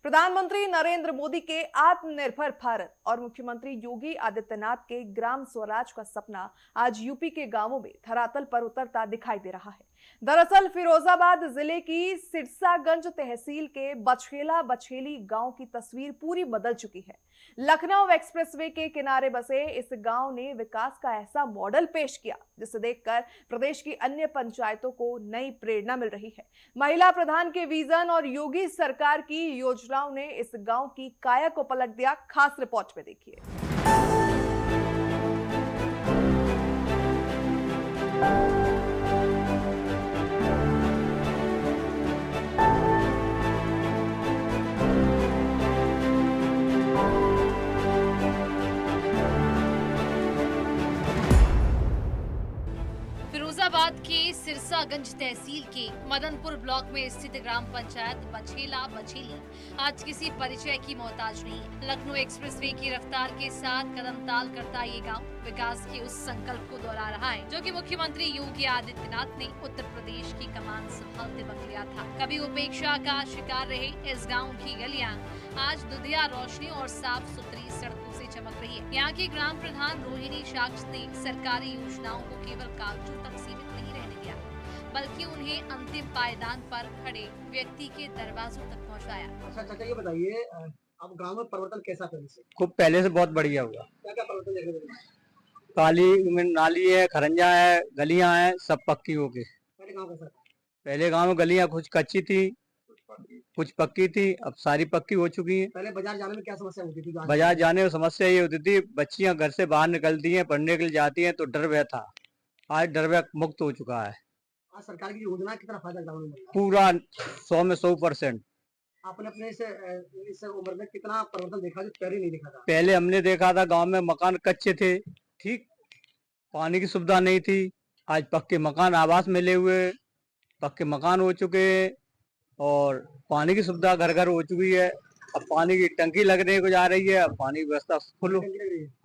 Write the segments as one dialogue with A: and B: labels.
A: प्रधानमंत्री नरेंद्र मोदी के आत्मनिर्भर भारत और मुख्यमंत्री योगी आदित्यनाथ के ग्राम स्वराज का सपना आज यूपी के गांवों में धरातल पर उतरता दिखाई दे रहा है। दरअसल फिरोजाबाद जिले की सिरसागंज तहसील के बछेला बछेली गांव की तस्वीर पूरी बदल चुकी है। लखनऊ एक्सप्रेसवे के किनारे बसे इस गांव ने विकास का ऐसा मॉडल पेश किया जिसे देखकर प्रदेश की अन्य पंचायतों को नई प्रेरणा मिल रही है। महिला प्रधान के विजन और योगी सरकार की योजनाओं ने इस गांव की काया को पलट दिया। खास रिपोर्ट में देखिए।
B: फिरोजाबाद के सिरसागंज तहसील के मदनपुर ब्लॉक में स्थित ग्राम पंचायत बछेला बछेली आज किसी परिचय की मोहताज नहीं है। लखनऊ एक्सप्रेसवे की रफ्तार के साथ कदम ताल करता ये गांव विकास के उस संकल्प को दोहरा रहा है जो कि मुख्यमंत्री योगी आदित्यनाथ ने उत्तर प्रदेश की कमान संभालते वक्त लिया था। कभी उपेक्षा का शिकार रहे इस गाँव की गलियाँ आज दुधिया रोशनी और साफ सुथरी सड़कों से चमक रही है। यहाँ की ग्राम प्रधान रोहिणी साक्ष ने सरकारी योजनाओं को केवल कागजों तक सीमित नहीं रहने दिया बल्कि उन्हें अंतिम पायदान पर खड़े व्यक्ति के दरवाजों तक पहुँचाया।
C: अच्छा चाचा ये बताइए, अब गांव में परिवर्तन कैसा पहले से?
D: खूब पहले से बहुत बढ़िया हुआ।
C: क्या क्या परिवर्तन देखने को मिला?
D: काली में नाली है, खरंजा है, गलियां हैं, सब पक्की हो गई।
C: पहले गांव कैसा था?
D: पहले गांव में गलियां कुछ कच्ची थी, कुछ पक्की थी, अब सारी पक्की हो चुकी हैं।
C: पहले बाजार जाने में क्या समस्या होती थी?
D: बाजार जाने में समस्या ये होती थी, बच्चियां घर से बाहर निकलती हैं, पढ़ने के लिए जाती हैं तो डर भय था। आज डर भय मुक्त हो चुका है।
C: आज सरकार की योजना कितना फायदा गाँव में मिल रहा है?
D: पूरा 100 में 100%।
C: आपने अपने इस उम्र में कितना परिवर्तन देखा जो पहले नहीं देखा था?
D: पहले हमने देखा था गांव में मकान कच्चे थे, ठीक, पानी की सुविधा नहीं थी। आज पक्के मकान आवास मिले हुए, पक्के मकान हो चुके और पानी की सुविधा घर घर हो चुकी है। अब पानी की टंकी लगने को जा रही है, अब पानी की व्यवस्था फुल।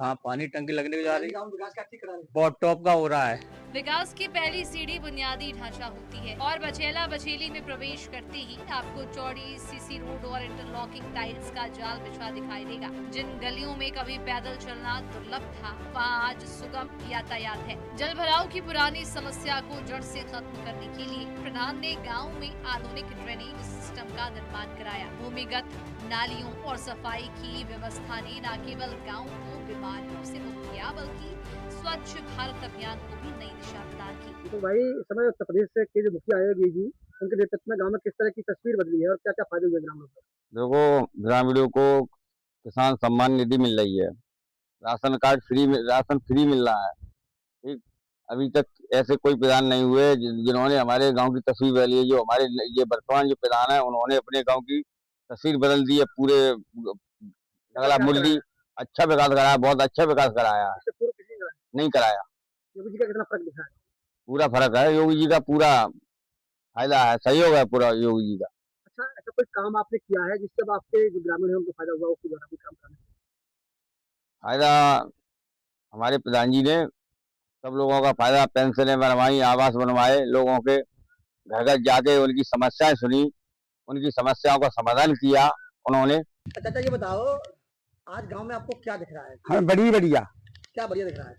D: हाँ, पानी टंकी लगने को जा रही है।
C: गाँव विकास का ठीक करा रहे हैं।
D: बहुत टॉप का हो रहा है।
B: विकास की पहली सीढ़ी बुनियादी ढांचा होती है और बछेला बछेली में प्रवेश करते ही आपको चौड़ी सीसी रोड और इंटरलॉकिंग टाइल्स का जाल बिछा दिखाई देगा। जिन गलियों में कभी पैदल चलना दुर्लभ था वहाँ आज सुगम यातायात है। जल भराव की पुरानी समस्या को जड़ से खत्म करने के लिए प्रधान ने गाँव में आधुनिक ड्रेनेज सिस्टम का निर्माण कराया। भूमिगत नालियों और सफाई की व्यवस्था ने न केवल गाँव को बीमारियों से मुक्त किया बल्कि स्वच्छ भारत अभियान को भी नई दिशा प्रदान की।
C: तो भाई इस समय उत्तर प्रदेश से के जो मुखिया आयोगी जी उनके नेतृत्व में गाँव में किस तरह की तस्वीर बदली है और क्या क्या फायदे हुए ग्रामीणों को?
E: देखो, ग्रामीणों को किसान सम्मान निधि मिल रही है, राशन फ्री मिल रहा है। ठीक, अभी तक ऐसे कोई प्रधान नहीं हुए जिन्होंने हमारे गांव की तस्वीर बदली है। जो हमारे ये वर्तमान जो प्रधान है उन्होंने अपने गांव की तस्वीर बदल दी है। पूरे मुल्ली अच्छा विकास कराया, बहुत अच्छा विकास कराया।
C: पूर्व किसी ने
E: नहीं कराया।
C: योगी जी का कितना फर्क दिखा है?
E: पूरा फर्क है, योगी जी का पूरा फायदा है, सहयोग है पूरा योगी जी का।
C: अच्छा, ऐसा कोई काम आपने किया है जिससे अब आपके जो ग्रामीण है उनको फायदा हुआ उसके द्वारा कोई काम करने?
E: फायदा हमारे प्रधान जी ने सब लोगों का फायदा, पेंशनें बनवाई, आवास बनवाए, लोगों के घर घर जाके उनकी समस्याएं सुनी, उनकी समस्याओं का समाधान किया उन्होंने।
C: चाचा ये बताओ, आज गांव में आपको क्या दिख रहा है?
D: हमें बढ़िया
C: क्या बढ़िया दिख रहा है?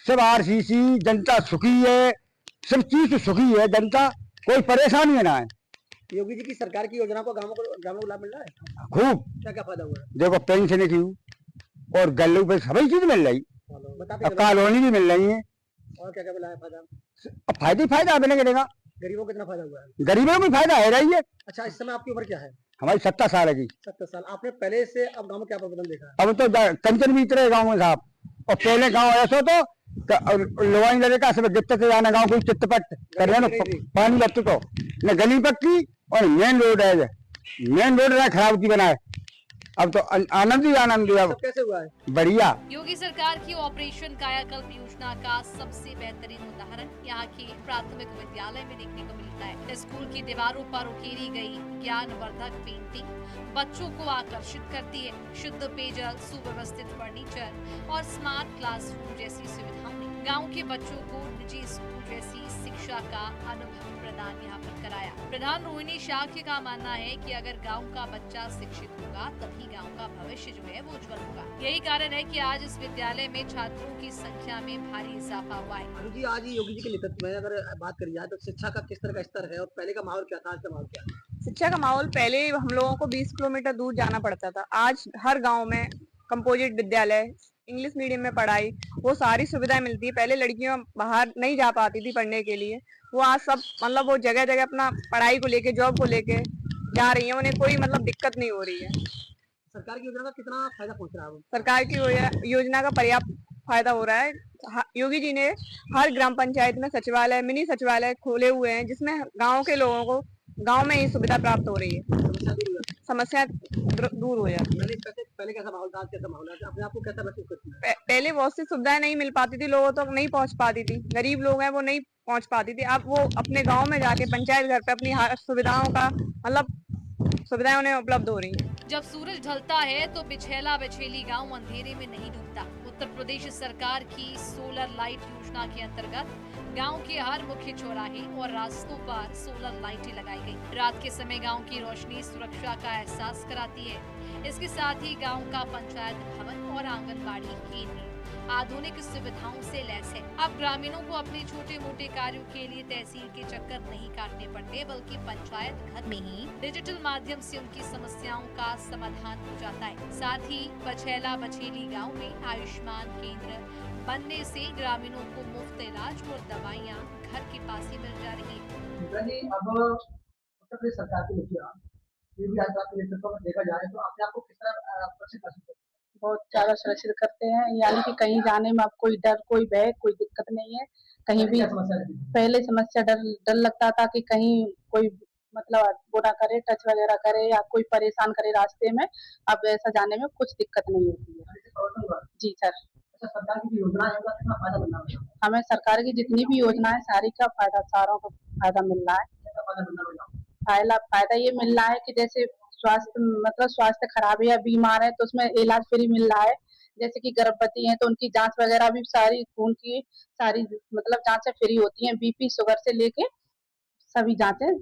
D: सब RCC, जनता सुखी है, सब चीज सुखी है, जनता कोई परेशानी ना है।
C: योगी जी की सरकार की योजना को ग्रामों को लाभ मिल रहा है?
D: खूब।
C: क्या क्या फायदा हुआ है?
D: देखो, पेंशन की और गल्लू पे सभी चीज मिल रही,
C: बताते
D: अब कॉलोनी भी मिल रही है।
C: और क्या क्या मिला है फायदा?
D: अब फायदा मिलेगा।
C: गरीबों को कितना फायदा हुआ है?
D: गरीबों को भी फायदा है रही है।
C: अच्छा, इस समय आपकी उम्र क्या है?
D: हमारी 70 साल है जी।
C: 70 साल। आपने पहले से अब गांव में क्या परिवर्तन देखा है?
D: अब तो कंचन भी इतने गाँव में साहब, और पहले गाँव ऐसा तो लोहाई लड़का सब दिक्कत से जाना, गाँव कोई चित्तपट कर रहे ना, पानी लगते तो न गली पक्की और मेन रोड है, मेन रोड ना खराब की बनाए। अब तो आनंद ही आनंद है।
C: सब कैसे हुआ है?
D: बढ़िया।
B: योगी सरकार की ऑपरेशन कायाकल्प योजना का सबसे बेहतरीन उदाहरण यहाँ के प्राथमिक विद्यालय में देखने को मिलता है। स्कूल की दीवारों पर उकेरी गई ज्ञानवर्धक पेंटिंग बच्चों को आकर्षित करती है। शुद्ध पेयजल, सुव्यवस्थित फर्नीचर और स्मार्ट क्लासरूम जैसी सुविधाओं ने गांव के बच्चों को निजी स्कूल जैसी शिक्षा का अनुभव प्रदान यहाँ पर कराया। प्रधान रोहिणी शाक्य का मानना है कि अगर गांव का बच्चा शिक्षित होगा तभी गांव का भविष्य जो है वो उज्जवल होगा। यही कारण है कि आज इस विद्यालय में छात्रों की संख्या में भारी इजाफा हुआ है।
C: अनुजी, आज योगी जी के नेतृत्व में अगर बात करी जाए तो शिक्षा का किस तरह का स्तर है और पहले का माहौल क्या था, आज का माहौल क्या है?
F: शिक्षा का माहौल पहले हम लोगों को 20 किलोमीटर दूर जाना पड़ता था। आज हर गांव में कंपोजिट विद्यालय, इंग्लिश मीडियम में पढ़ाई, वो सारी सुविधाएं मिलती है। पहले लड़कियां बाहर नहीं जा पाती थी पढ़ने के लिए, वो आज सब मतलब वो जगह जगह अपना पढ़ाई को लेके, जॉब को लेके जा रही है। उन्हें कोई मतलब दिक्कत नहीं हो रही है।
C: सरकार की योजना का कितना फायदा पहुंच रहा है?
F: सरकार की योजना का पर्याप्त फायदा हो रहा है। योगी जी ने हर ग्राम पंचायत में सचिवालय, मिनी सचिवालय खोले हुए हैं, जिसमें गांव के लोगों को गांव में ही सुविधा प्राप्त हो रही है, समस्या दूर हो जाती है।
C: पहले कैसा माहौल था, आज कैसा माहौल है? अपने आप को कैसा महसूस करती है?
F: पहले बहुत सी सुविधाएं नहीं मिल पाती थी, लोगों तक नहीं पहुंच पाती थी। गरीब लोग हैं वो नहीं पहुंच पाती थी। अब वो अपने गांव में जाके पंचायत घर पे अपनी सुविधाओं का मतलब सुविधाएं उन्हें उपलब्ध हो रही है।
B: जब सूरज ढलता है तो बिछेला बिछेली गांव अंधेरे में नहीं डूबता। उत्तर प्रदेश सरकार की सोलर लाइट योजना के अंतर्गत गांव के हर मुख्य चौराहे और रास्तों पर सोलर लाइटें लगाई गई। रात के समय गांव की रोशनी सुरक्षा का एहसास कराती है। इसके साथ ही गांव का पंचायत भवन और आंगनबाड़ी केंद्र आधुनिक सुविधाओं से लैस है। अब ग्रामीणों को अपने छोटे मोटे कार्यों के लिए तहसील के चक्कर नहीं काटने पड़ते, बल्कि पंचायत घर में ही डिजिटल माध्यम से उनकी समस्याओं का समाधान हो जाता है। साथ ही बछेला बछेली गांव में आयुष्मान केंद्र बनने से ग्रामीणों को मुफ्त इलाज और दवाइयाँ घर के पास ही मिल जा रही है।
C: अब उत्तर प्रदेश सरकार की मुखिया योगी आदित्यनाथ के नेतृत्व में देखा जाए तो अपने आप को किस तरह सुरक्षित महसूस करते हैं?
G: बहुत ज्यादा सुरक्षित करते हैं, यानी कि कहीं जाने में अब कोई डर, कोई भय, कोई दिक्कत नहीं है। कहीं भी पहले समस्या डर लगता था कि कहीं कोई मतलब वो ना करे, टच वगैरह करे या कोई परेशान करे रास्ते में। अब ऐसा जाने में कुछ दिक्कत नहीं होती है। जी सर।
C: अच्छा, सरकार की जो योजना है उसका कितना फायदा मिल रहा है?
G: हमें सरकार की जितनी भी योजना है सारी का फायदा, सारों को फायदा मिल रहा है।
C: कैसा फायदा मिल रहा है?
G: फायदा ये मिल रहा है कि जैसे स्वास्थ्य खराब है या बीमार है तो उसमें इलाज फ्री मिल रहा है। जैसे कि गर्भवती हैं तो उनकी जांच वगैरह भी सारी खून की सारी मतलब जांचें फ्री होती हैं, बीपी शुगर से लेके सभी जांचें।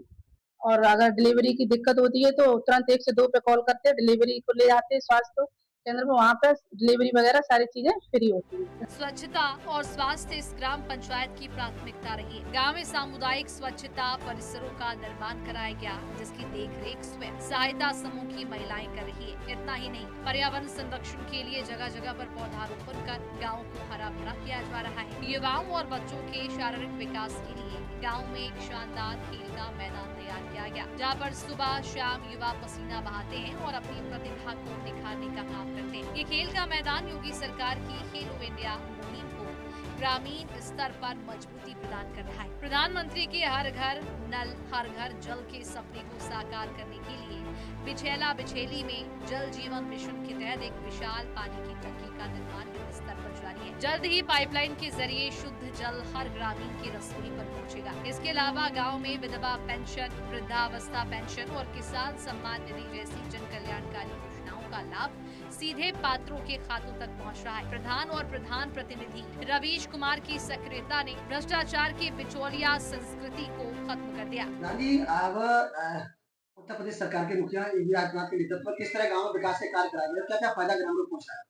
G: और अगर डिलीवरी की दिक्कत होती है तो तुरंत 102 पे कॉल करते हैं, डिलीवरी को ले जाते हैं स्वास्थ्य केंद्र में, वहाँ पर डिलीवरी वगैरह सारी चीजें फ्री होती है।
B: स्वच्छता और स्वास्थ्य इस ग्राम पंचायत की प्राथमिकता रही है। गांव में सामुदायिक स्वच्छता परिसरों का निर्माण कराया गया, जिसकी देखरेख स्वयं सहायता समूह की महिलाएं कर रही है। इतना ही नहीं, पर्यावरण संरक्षण के लिए जगह जगह पर पौधारोपण कर गाँव को हरा भरा किया जा रहा है। युवाओं और बच्चों के शारीरिक विकास के लिए गाँव में एक शानदार खेल का मैदान तैयार किया गया, जहाँ पर सुबह शाम युवा पसीना बहाते हैं और अपनी प्रतिभा को निखारने का काम करते हैं। ये खेल का मैदान योगी सरकार की खेलो इंडिया मुहिम को ग्रामीण स्तर पर मजबूती प्रदान कर रहा है। प्रधानमंत्री के हर घर नल हर घर जल के सपने को साकार करने के लिए बिछेला बिछेली में जल जीवन मिशन के तहत एक विशाल पानी की टंकी का निर्माण युद्ध स्तर पर जारी है। जल्द ही पाइपलाइन के जरिए शुद्ध जल हर ग्रामीण की रसोई पर पहुंचेगा। इसके अलावा गांव में विधवा पेंशन, वृद्धावस्था पेंशन और किसान सम्मान निधि जैसी जन कल्याणकारी योजनाओं का लाभ सीधे पात्रों के खातों तक पहुंच रहा है। प्रधान और प्रधान प्रतिनिधि रवीश कुमार की सक्रियता ने भ्रष्टाचार की बिचौलिया संस्कृति को खत्म कर दिया।
C: अब उत्तर प्रदेश सरकार के मुखिया योगी आदित्यनाथ के नेतृत्व में किस तरह गाँव में विकास के कार्य कराए गए, क्या क्या फायदा ग्रामीणों को पहुंच रहा है?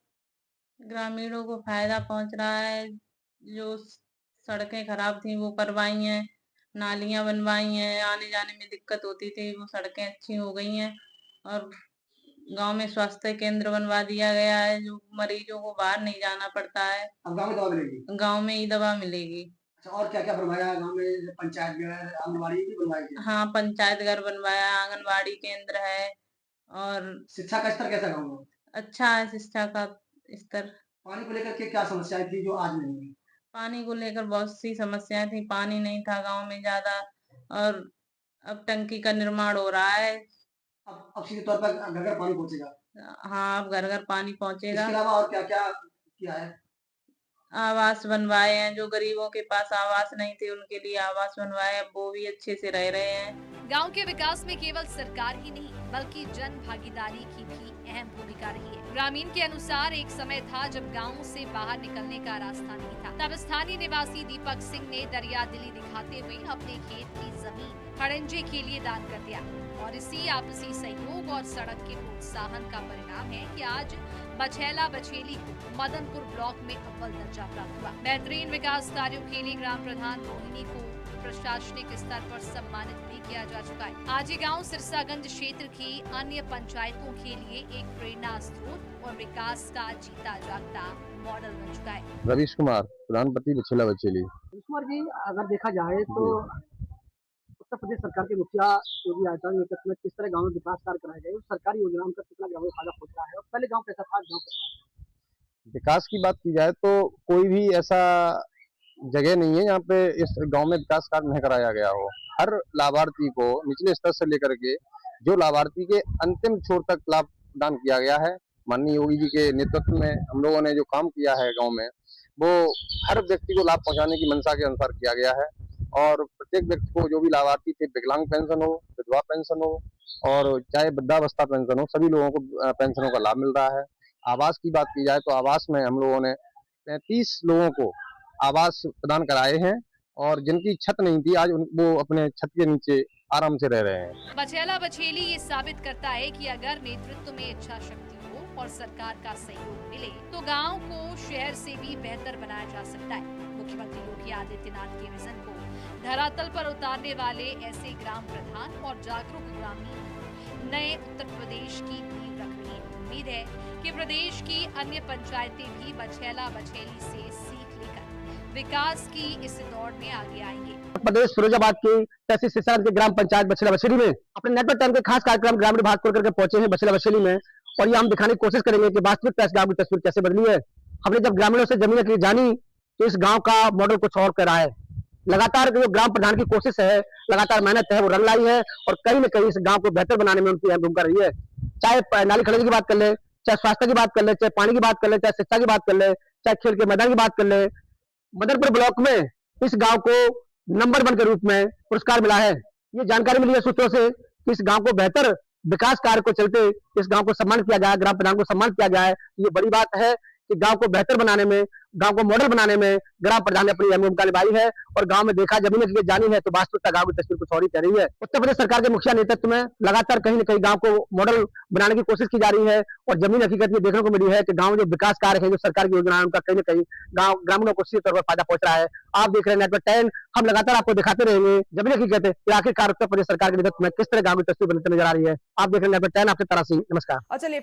H: ग्रामीणों को फायदा पहुंच रहा है। जो सड़कें खराब थी वो करवाई हैं, नालियां बनवाई हैं, आने जाने में दिक्कत होती थी वो सड़कें अच्छी हो गई हैं। और गांव में स्वास्थ्य केंद्र बनवा दिया गया है, जो मरीजों को बाहर नहीं जाना पड़ता है।
C: अब गाँव में दवा मिलेगी?
H: गांव में ही दवा मिलेगी।
C: अच्छा, और क्या क्या बनवाया है गाँव में? पंचायत घर, आंगनबाड़ी भी बनवाई गई?
H: हाँ, पंचायत घर बनवाया, आंगनबाड़ी केंद्र है। और
C: शिक्षा का स्तर कैसा गाँव में?
H: अच्छा है शिक्षा का स्तर।
C: पानी को लेकर के क्या समस्याएं थी जो आज नहीं है?
H: पानी को लेकर बहुत सी समस्याएं थी, पानी नहीं था गांव में ज्यादा, और अब टंकी का निर्माण हो रहा है।
C: अब सीधे तौर पर घर घर पानी पहुंचेगा?
H: हाँ, अब घर घर पानी
C: इसके
H: पहुंचेगा।
C: अलावा और क्या क्या किया है?
H: आवास बनवाए हैं, जो गरीबों के पास आवास नहीं थे उनके लिए आवास बनवाए, अब वो भी अच्छे से रह रहे हैं।
B: गांव के विकास में केवल सरकार ही नहीं बल्कि जन भागीदारी की भी अहम भूमिका रही है। ग्रामीण के अनुसार एक समय था जब गांव से बाहर निकलने का रास्ता नहीं था। तब स्थानीय निवासी दीपक सिंह ने दरिया दिली दिखाते हुए अपने खेत की जमीन खड़ंजे के लिए दान कर दिया और इसी आपसी सहयोग और सड़क के प्रोत्साहन का परिणाम है कि आज बछेला बछेली को मदनपुर ब्लॉक में अव्वल दर्जा प्राप्त हुआ। बेहतरीन विकास कार्यों के लिए ग्राम प्रधान रोहिणी को प्रशासनिक स्तर पर सम्मानित भी किया जा चुका है। आज ये गांव सिरसागंज क्षेत्र की अन्य पंचायतों के लिए एक प्रेरणा स्रोत और विकास का जीता जागता मॉडल बन चुका है।
E: रवीश कुमार, प्रधानपति बछेला बछेली।
C: कुमार जी, अगर देखा जाए तो उत्तर प्रदेश सरकार के मुखिया योगी आदित्यनाथ के नेतृत्व में किस तरह गाँव में विकास कार्य कराए गए, सरकारी योजनाओं का कितना गाँव में फायदा पहुंच रहा है और पहले गाँव कैसा था, गाँव कैसा?
E: विकास की बात की जाए तो कोई भी ऐसा जगह नहीं है जहाँ पे इस गांव में विकास कार्य नहीं कराया गया हो। हर लाभार्थी को निचले स्तर से लेकर के जो लाभार्थी के अंतिम छोर तक लाभ प्रदान किया गया है। माननीय योगी जी के नेतृत्व में हम लोगों ने जो काम किया है गांव में, वो हर व्यक्ति को लाभ पहुंचाने की मंशा के अनुसार किया गया है और प्रत्येक व्यक्ति को जो भी लाभार्थी थे, विकलांग पेंशन हो, विधवा पेंशन हो और चाहे वृद्धावस्था पेंशन हो, सभी लोगों को पेंशनों का लाभ मिल रहा है। आवास की बात की जाए तो आवास में हम लोगों ने 35 लोगों को आवास प्रदान कराए हैं और जिनकी छत नहीं थी आज वो अपने छत के नीचे आराम से रह रहे हैं।
B: बछेला बछेली ये साबित करता है कि अगर नेतृत्व में इच्छा शक्ति हो और सरकार का सहयोग मिले तो गांव को शहर से भी बेहतर बनाया जा सकता है। मुख्यमंत्री योगी आदित्यनाथ के विजन को धरातल पर उतारने वाले ऐसे ग्राम प्रधान और जागरूक ग्रामीण नए उत्तर प्रदेश की नींव रख रही है। उम्मीद है कि प्रदेश की अन्य पंचायतें भी बछेला बछेली से सीख लेकर विकास की इस दौड़ में आगे आएंगे।
C: प्रदेश फिरोजाबाद की तहसील सिरसा के ग्राम पंचायत बछेला बछेली में अपने नेटवर्क टाइम के खास कार्यक्रम ग्रामीण विभाग को करके पहुंचे हैं बछेला बछेली में और ये हम दिखाने की कोशिश करेंगे कि वास्तविक गांव की तस्वीर कैसे बदली है। हमने जब ग्रामीणों से जमीन की जानी तो इस गांव का मॉडल कुछ और कर रहा है। लगातार जो ग्राम प्रधान की कोशिश है, लगातार मेहनत है, वो रंग लाई है और कहीं न कहीं इस गांव को बेहतर बनाने में उनकी अहम भूमिका रही है। चाहे नाली खड़े की बात कर ले, चाहे स्वास्थ्य की बात कर ले, चाहे पानी की बात कर ले, चाहे शिक्षा की बात कर ले, चाहे खेल के मैदान की बात कर ले, मदनपुर ब्लॉक में इस गांव को नंबर 1 के रूप में पुरस्कार मिला है। ये जानकारी मिली है सूत्रों से कि इस गांव को बेहतर विकास कार्य को चलते इस गांव को सम्मान किया गया, ग्राम प्रधान को सम्मान किया गया है। ये बड़ी बात है कि गांव को बेहतर बनाने में, गांव को मॉडल बनाने में ग्राम प्रधान ने अपनी अहम भूमिका निभाई है और गांव में देखा जमीन की जानी है तो वास्तविकता गांव की तस्वीर कुछ और ही कह रही है। उत्तर प्रदेश सरकार के मुखिया नेतृत्व में लगातार कहीं न कहीं गांव को मॉडल बनाने की कोशिश की जा रही है और जमीन हकीकत ये देखने को मिली है कि गांव में जो विकास कार्य है, जो सरकार की योजना है, उनका कहीं न कहीं गांव ग्रामीणों को सीधे तौर पर फायदा पहुंच रहा है। आप देख रहे हैं नेटवर्क 10, हम लगातार आपको दिखाते रहेंगे जमीन हकीकत है कि आखिरकार उत्तर प्रदेश सरकार के नेतृत्व में किस तरह गांव की तस्वीर बनती नजर आ रही है। आप देख रहे हैं नेटवर्क 10, आपसे तारा सिंह, नमस्कार।
A: और चलिए